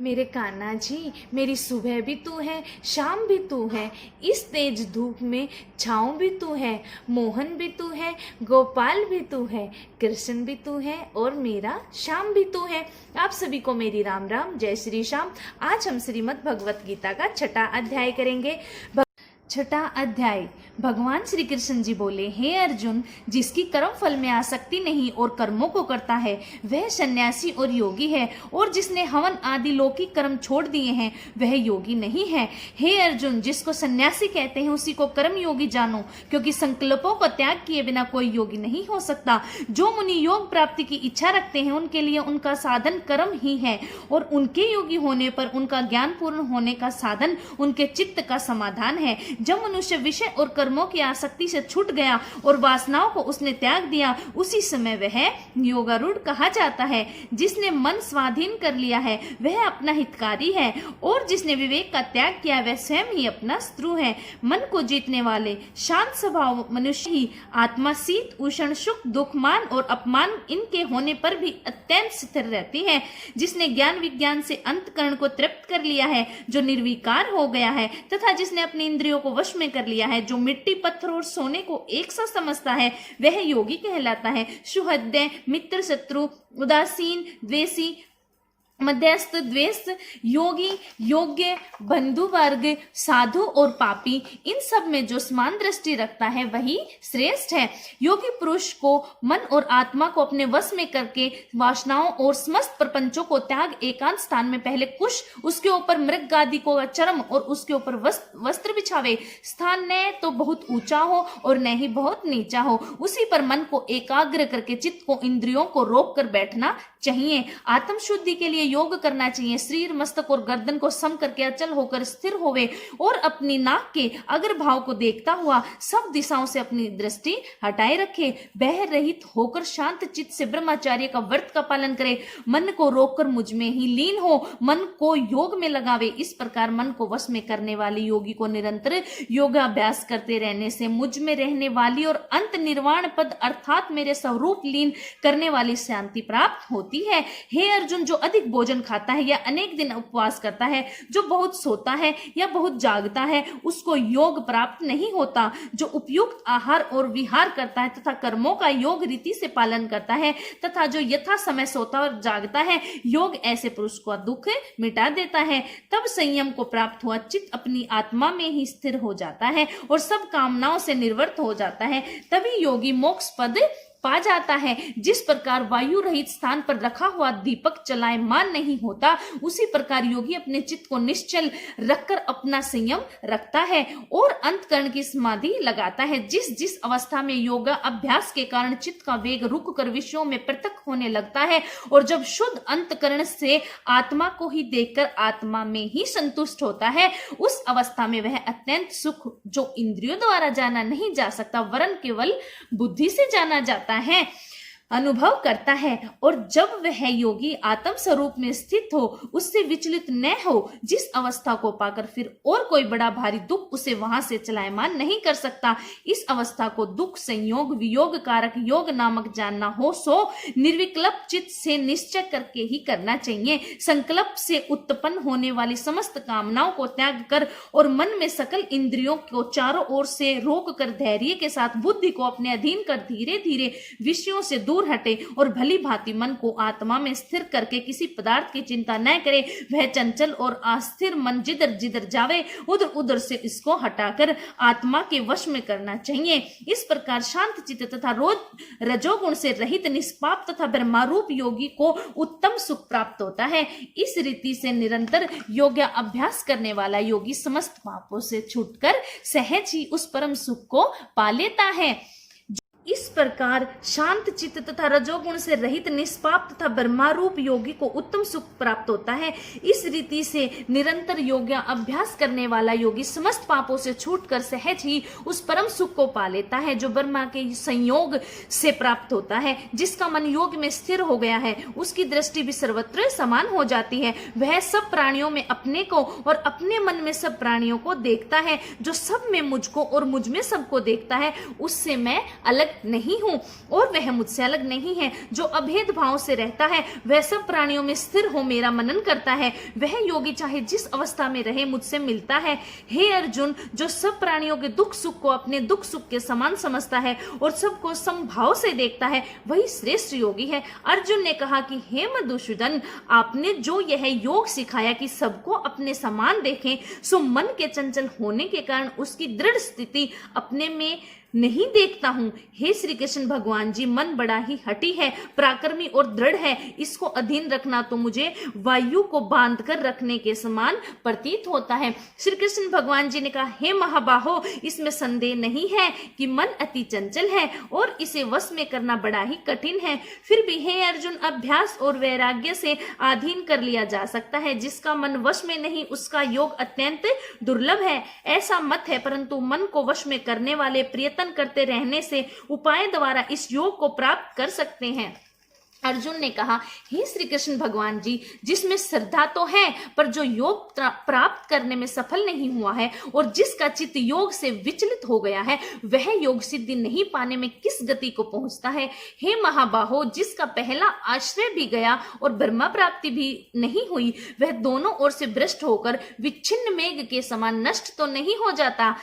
मेरे कान्हा जी, मेरी सुबह भी तू है, शाम भी तू है, इस तेज धूप में छाँव भी तू है, मोहन भी तू है, गोपाल भी तू है, कृष्ण भी तू है और मेरा श्याम भी तू है। आप सभी को मेरी राम राम, जय श्री श्याम। आज हम श्रीमद् भगवत गीता का छठा अध्याय करेंगे। छठा अध्याय। भगवान श्री कृष्ण जी बोले, हे अर्जुन, जिसकी कर्म फल में आसक्ति नहीं और कर्मों को करता है वह सन्यासी और योगी है, और जिसने हवन आदि लौकिक कर्म छोड़ दिए हैं वह योगी नहीं है। हे अर्जुन, जिसको सन्यासी कहते हैं उसी को कर्म योगी जानो, क्योंकि संकल्पों का त्याग किए बिना कोई योगी नहीं हो सकता। जो मुनि योग प्राप्ति की इच्छा रखते हैं उनके लिए उनका साधन कर्म ही है, और उनके योगी होने पर उनका ज्ञान पूर्ण होने का साधन उनके चित्त का समाधान है। जब मनुष्य विषय और कर्मों की आसक्ति से छूट गया और वासनाओं को उसने त्याग दिया, उसी समय वह योगारूढ़ कहा जाता है। जिसने मन स्वाधीन कर लिया है वह अपना हितकारी है, और जिसने विवेक का त्याग किया वह स्वयं ही अपना शत्रु है। मन को जीतने वाले शांत स्वभाव मनुष्य ही आत्मा शीत उष्ण सुख दुख मान और अपमान इनके होने पर भी अत्यंत स्थिर रहती है। जिसने ज्ञान विज्ञान से अंतकरण को तृप्त कर लिया है, जो निर्विकार हो गया है, तथा जिसने अपनी इंद्रियों को वश में कर लिया है, जो मिट्टी पत्थर और सोने को एक सा समझता है वह योगी कहलाता है। सुहृदय मित्र शत्रु उदासीन द्वेषी मध्यस्थ द्वेष योगी योग्य बंधु वर्ग साधु और पापी, इन सब में जो समान दृष्टि रखता है वही श्रेष्ठ है। योगी पुरुष को मन और आत्मा को अपने वश में करके वासनाओं और समस्त प्रपंचों को त्याग एकांत स्थान में पहले कुश, उसके ऊपर मृग आदि को चरम और उसके ऊपर वस्त्र बिछावे। स्थान न तो बहुत ऊंचा हो और न ही बहुत नीचा हो, उसी पर मन को एकाग्र करके चित्त को इंद्रियों को रोक कर बैठना चाहिए। आत्म शुद्धि के लिए योग करना चाहिए। शरीर मस्तक और गर्दन को सम करके अचल होकर स्थिर होवे, और अपनी नाक के अग्र भाव को देखता हुआ सब दिशाओं से अपनी दृष्टि हटाए रखे। बह रहित होकर शांत चित्त से ब्रह्मचर्य का व्रत का पालन करे। मन को रोककर मुझ में ही लीन हो, मन को योग में लगावे। इस प्रकार मन को वश में करने वाले योगी को निरंतर योगाभ्यास करते रहने से मुझ में रहने वाली और अंत निर्वाण पद अर्थात मेरे स्वरूप लीन करने वाली शांति प्राप्त होती है। हे अर्जुन, जो अधिक भोजन खाता है या अनेक दिन उपवास करता है, जो बहुत सोता है या बहुत जागता है, उसको योग प्राप्त नहीं होता। जो उपयुक्त आहार और विहार करता है तथा कर्मों का योग रीति से पालन करता है तथा जो यथा समय सोता और जागता है, योग ऐसे पुरुष को दुख मिटा देता है। तब संयम को प्राप्त हुआ चित्त अपनी आत्मा में ही स्थिर हो जाता है और सब कामनाओं से निर्वृत्त हो जाता है। तभी योगी मोक्ष पद पा जाता है। जिस प्रकार वायु रहित स्थान पर रखा हुआ दीपक चलायमान नहीं होता, उसी प्रकार योगी अपने चित्त को निश्चल रखकर अपना संयम रखता है और अंतकरण की समाधि लगाता है। जिस जिस अवस्था में योगा अभ्यास के कारण चित्त का वेग रुक कर विषयों में पृथक होने लगता है, और जब शुद्ध अंतकरण से आत्मा को ही देखकर आत्मा में ही संतुष्ट होता है, उस अवस्था में वह अत्यंत सुख जो इंद्रियों द्वारा जाना नहीं जा सकता वरन केवल बुद्धि से जाना जाता है, अनुभव करता है। और जब वह योगी आत्म स्वरूप में स्थित हो, उससे विचलित न हो, जिस अवस्था को पाकर फिर और कोई बड़ा भारी दुख उसे वहां से चलायमान नहीं कर सकता, इस अवस्था को दुख संयोग वियोग कारक योग नामक जानना हो, सो निर्विकल्प चित्त से निश्चय करके ही करना चाहिए। संकल्प से उत्पन्न होने वाली समस्त कामनाओं को त्याग कर और मन में सकल इंद्रियों को चारों ओर से रोक कर धैर्य के साथ बुद्धि को अपने अधीन कर धीरे धीरे विषयों से दूर हटे और भली भांति मन को आत्मा में स्थिर करके किसी पदार्थ की चिंता न करे। वह चंचल और अस्थिर मन जिधर जिधर जावे उधर उधर से इसको हटाकर आत्मा के वश में करना चाहिए। इस प्रकार शांत चित्त तथा रोज रजोगुण से रहित निष्पाप तथा ब्रह्मारूप योगी को उत्तम सुख प्राप्त होता है। इस रीति से निरंतर योगा अभ्यास करने वाला योगी समस्त पापों से छूटकर सहज ही उस परम सुख को पा लेता है। इस प्रकार शांत चित्त तथा रजोगुण से रहित निष्पाप तथा ब्रह्मारूप योगी को उत्तम सुख प्राप्त होता है। इस रीति से निरंतर योगा अभ्यास करने वाला योगी समस्त पापों से छूटकर सहज ही उस परम सुख को पा लेता है जो ब्रह्मा के संयोग से प्राप्त होता है। जिसका मन योग में स्थिर हो गया है, उसकी दृष्टि भी सर्वत्र समान हो जाती है। वह सब प्राणियों में अपने को और अपने मन में सब प्राणियों को देखता है। जो सब में मुझको और मुझ में सबको देखता है, उससे मैं अलग अलग नहीं हूँ और वह मुझसे अलग नहीं है। जो अभेद भाव से रहता है वह सब प्राणियों में स्थिर हो मेरा मनन करता है। वह योगी चाहे जिस अवस्था में रहे मुझसे मिलता है। हे अर्जुन, जो सब प्राणियों के दुख सुख को अपने दुख सुख के समान समझता है और सबको समभाव से देखता है, वही श्रेष्ठ योगी है। अर्जुन ने कहा कि हे मधुसूदन, आपने जो यह योग सिखाया कि सबको अपने समान देखें, सो मन के चंचल होने के कारण उसकी दृढ़ स्थिति अपने में नहीं देखता हूं। हे श्री कृष्ण भगवान जी, मन बड़ा ही हठी है, पराक्रमी और दृढ़ है। इसको अधीन रखना तो मुझे वायु को बांध कर रखने के समान प्रतीत होता है। श्री कृष्ण भगवान जी ने कहा, हे महाबाहो, इसमें संदेह नहीं है कि मन अति चंचल है और इसे वश में करना बड़ा ही कठिन है। फिर भी हे अर्जुन, अभ्यास और वैराग्य से अधीन कर लिया जा सकता है। जिसका मन वश में नहीं उसका योग अत्यंत दुर्लभ है, ऐसा मत है। परंतु मन को वश में करने वाले प्रयत्न करते रहने से उपाय द्वारा इस योग को प्राप्त कर सकते हैं। अर्जुन ने कहा, हे श्री कृष्ण भगवान जी, जिसमें श्रद्धा तो है पर जो योग प्राप्त करने में सफल नहीं हुआ है और जिसका चित्त योग से विचलित हो गया है, वह योग सिद्धि नहीं पाने में किस गति को पहुंचता है। हे महाबाहो, जिसका पहला आश्रय भी गया और ब्रह्म प्राप्ति भी नहीं हुई, वह दोनों ओर से भ्रष्ट होकर विच्छिन्न मेघ के समान नष्ट तो नहीं हो जाता।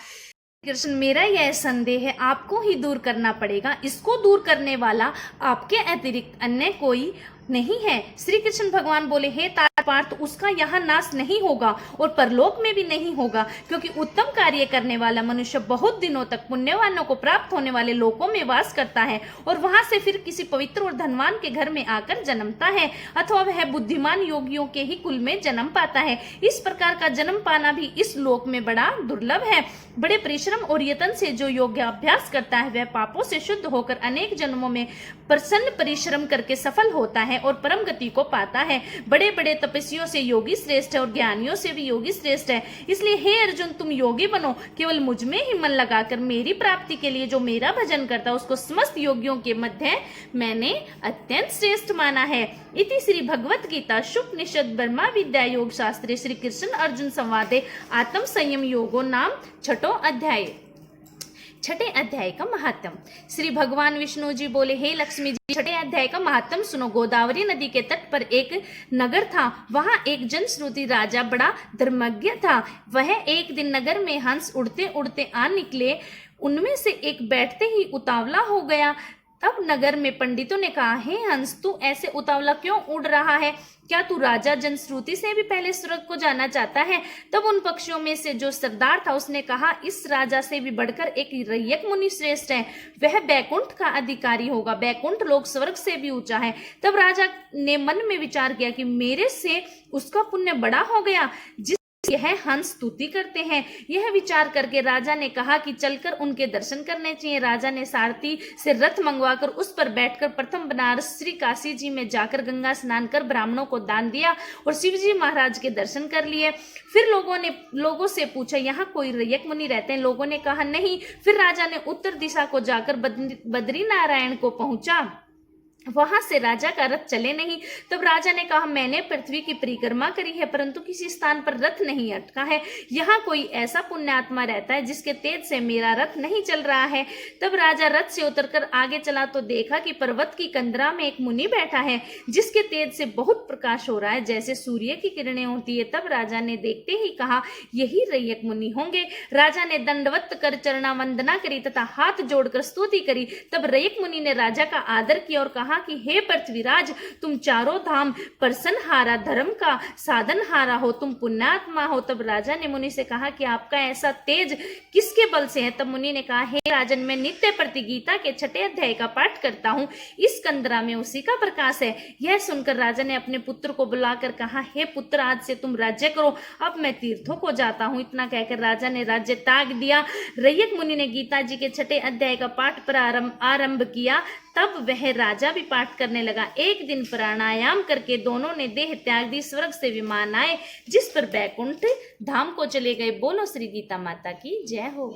कृष्ण, मेरा यह संदेह है आपको ही दूर करना पड़ेगा। इसको दूर करने वाला आपके अतिरिक्त अन्य कोई नहीं है। श्री कृष्ण भगवान बोले, हे तारपार्थ, उसका यहाँ नाश नहीं होगा और परलोक में भी नहीं होगा, क्योंकि उत्तम कार्य करने वाला मनुष्य बहुत दिनों तक पुण्यवानों को प्राप्त होने वाले लोकों में वास करता है और वहां से फिर किसी पवित्र और धनवान के घर में आकर जन्मता है, अथवा वह बुद्धिमान योगियों के ही कुल में जन्म पाता है। इस प्रकार का जन्म पाना भी इस लोक में बड़ा दुर्लभ है। बड़े परिश्रम और यत्न से जो योग्य अभ्यास करता है, वह पापों से शुद्ध होकर अनेक जन्मों में प्रसन्न परिश्रम करके सफल होता है और परम गति को पाता है। बड़े बड़े तपस्वियों से योगी श्रेष्ठ है और ज्ञानियों से भी योगी श्रेष्ठ है। इसलिए हे अर्जुन, तुम योगी बनो, केवल मुझ में ही मन लगाकर मेरी प्राप्ति के लिए जो मेरा भजन करता है उसको समस्त योगियों के मध्य मैंने अत्यंत श्रेष्ठ माना है। इति श्री भगवत गीता शुक्ल ब्रह्मा विद्या योग शास्त्रे श्री कृष्ण अर्जुन संवादे आत्म संयम योगो नाम छठो अध्याय। छठे अध्याय का महात्म। श्री भगवान विष्णु जी बोले, हे लक्ष्मी जी, छठे अध्याय का महात्म सुनो। गोदावरी नदी के तट पर एक नगर था। वहां एक जनश्रुति राजा बड़ा धर्मज्ञ था। वह एक दिन नगर में हंस उड़ते उड़ते आ निकले। उनमें से एक बैठते ही उतावला हो गया। तब नगर में पंडितों ने कहा, हे हंस, तू ऐसे उतावला क्यों उड़ रहा है? क्या तू राजा जनश्रुति से भी पहले स्वर्ग को जाना चाहता है? तब उन पक्षियों में से जो सरदार था उसने कहा, इस राजा से भी बढ़कर एक रैयक मुनि श्रेष्ठ है, वह बैकुंठ का अधिकारी होगा। बैकुंठ लोक स्वर्ग से भी ऊंचा है। तब राजा ने मन में विचार किया कि मेरे से उसका पुण्य बड़ा हो गया यह हंस स्तुति करते हैं। यह विचार करके राजा ने कहा कि चलकर उनके दर्शन करने चाहिए। राजा ने सारथी से रथ मंगवाकर उस पर बैठकर प्रथम बनारस श्री काशी जी में जाकर गंगा स्नान कर ब्राह्मणों को दान दिया और शिवजी महाराज के दर्शन कर लिए। फिर लोगों से पूछा, यहाँ कोई रैयक मुनि रहते हैं? लोगों ने कहा नहीं। फिर राजा ने उत्तर दिशा को जाकर बद्री नारायण को पहुंचा। वहां से राजा का रथ चले नहीं। तब राजा ने कहा, मैंने पृथ्वी की परिक्रमा करी है परंतु किसी स्थान पर रथ नहीं अटका है। यहाँ कोई ऐसा पुण्यात्मा रहता है जिसके तेज से मेरा रथ नहीं चल रहा है। तब राजा रथ से उतरकर आगे चला तो देखा कि पर्वत की कंदरा में एक मुनि बैठा है जिसके तेज से बहुत प्रकाश हो रहा है, जैसे सूर्य की किरणें होती है। तब राजा ने देखते ही कहा, यही रैयक मुनि होंगे। राजा ने दंडवत कर चरणा वंदना करी तथा हाथ जोड़कर स्तुति करी। तब रैयक मुनि ने राजा का आदर किया और कहा कि हे पृथ्वीराज, तुम चारों धाम परसनहारा, धर्म का साधनहारा हो, तुम पुण्यात्मा हो। तब राजा ने मुनि से कहा कि आपका ऐसा तेज किसके बल से है? तब मुनि ने कहा, हे राजन, मैं नित्य प्रति गीता के छठे अध्याय का पाठ करता हूँ। इस कंदरा में उसी का प्रकाश है। यह सुनकर राजा ने अपने पुत्र को बुलाकर कहा, हे पुत्र, आज से तुम राज्य करो, अब मैं तीर्थों को जाता हूँ। इतना कहकर राजा ने राज्य त्याग दिया। रैयक मुनि ने गीता जी के छठे अध्याय का पाठ आरंभ किया। तब वह राजा भी पाठ करने लगा। एक दिन प्राणायाम करके दोनों ने देह त्याग दी। स्वर्ग से विमान आए जिस पर बैकुंठ धाम को चले गए। बोलो श्री गीता माता की जय हो।